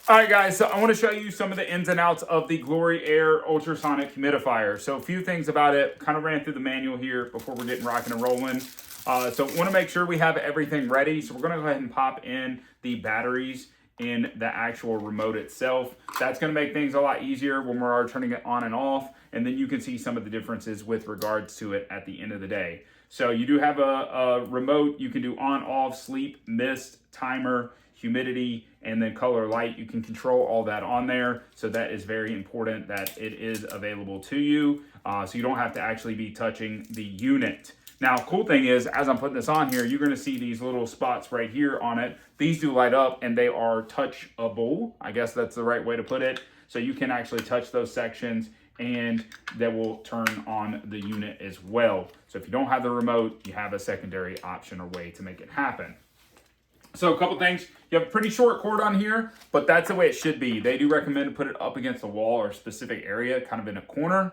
All right, guys, so I want to show you some of the ins and outs of the GloryAir ultrasonic humidifier. So a few things about it, kind of ran through the manual here before we're getting rocking and rolling. So want to make sure we have everything ready. So we're going to go ahead and pop in the batteries in the actual remote itself. That's going to make things a lot easier when we're turning it on and off. And then you can see some of the differences with regards to it at the end of the day. So you do have a remote. You can do on, off, sleep, mist, timer, humidity, and then color light. You can control all that on there. So that is very important that it is available to you. So you don't have to actually be touching the unit. Now, cool thing is, as I'm putting this on here, you're gonna see these little spots right here on it. These do light up and they are touchable. I guess that's the right way to put it. So you can actually touch those sections and that will turn on the unit as well. So if you don't have the remote, you have a secondary option or way to make it happen. So a couple things, you have a pretty short cord on here, but that's the way it should be. They do recommend to put it up against a wall or a specific area, kind of in a corner.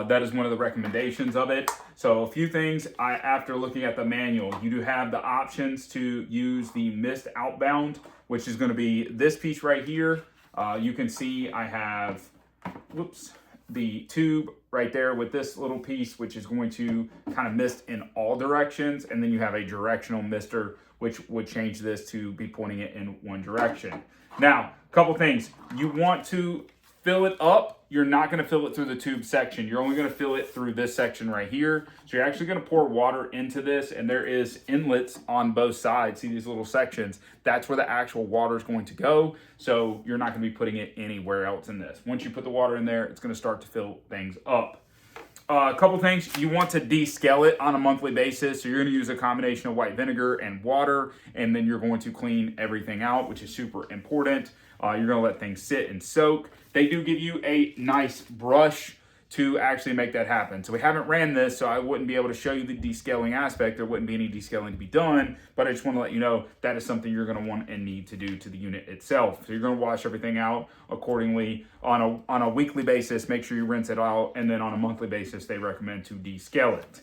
That is one of the recommendations of it. So a few things, after looking at the manual, you do have the options to use the mist outbound, which is gonna be this piece right here. You can see I have, the tube right there with this little piece, which is going to kind of mist in all directions. And then you have a directional mister, which would change this to be pointing it in one direction. Now, a couple things. You want to fill it up. You're not going to fill it through the tube section. You're only going to fill it through this section right here. So you're actually going to pour water into this, and there is inlets on both sides. See these little sections? That's where the actual water is going to go. So you're not going to be putting it anywhere else in this. Once you put the water in there, it's going to start to fill things up. A couple things, you want to descale it on a monthly basis. So you're going to use a combination of white vinegar and water, and then you're going to clean everything out, which is super important. You're going to let things sit and soak. They do give you a nice brush to actually make that happen. So we haven't ran this, so I wouldn't be able to show you the descaling aspect. There wouldn't be any descaling to be done, but I just want to let you know that is something you're going to want and need to do to the unit itself. So you're going to wash everything out accordingly on a weekly basis. Make sure you rinse it out, and then on a monthly basis, they recommend to descale it.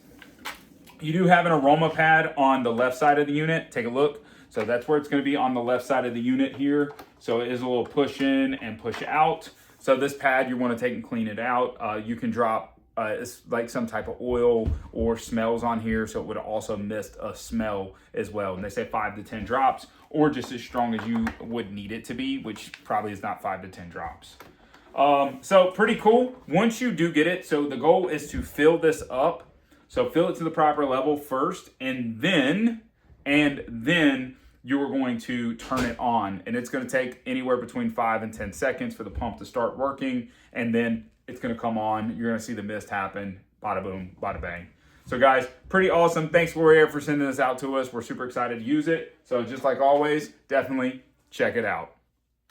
You do have an aroma pad on the left side of the unit. Take a look. So that's where it's going to be on the left side of the unit here. So it is a little push in and push out. So this pad, you want to take and clean it out. You can drop it's like some type of oil or smells on here, so it would also mist a smell as well. And they say 5 to 10 drops, or just as strong as you would need it to be, which probably is not 5 to 10 drops. So pretty cool. Once you do get it, so the goal is to fill this up. So fill it to the proper level first, and then you're going to turn it on, and it's going to take anywhere between 5 and 10 seconds for the pump to start working, and then it's going to come on. You're going to see the mist happen. Bada boom, bada bang. So guys, pretty awesome. Thanks GloryAir for sending this out to us. We're super excited to use it. So just like always, definitely check it out.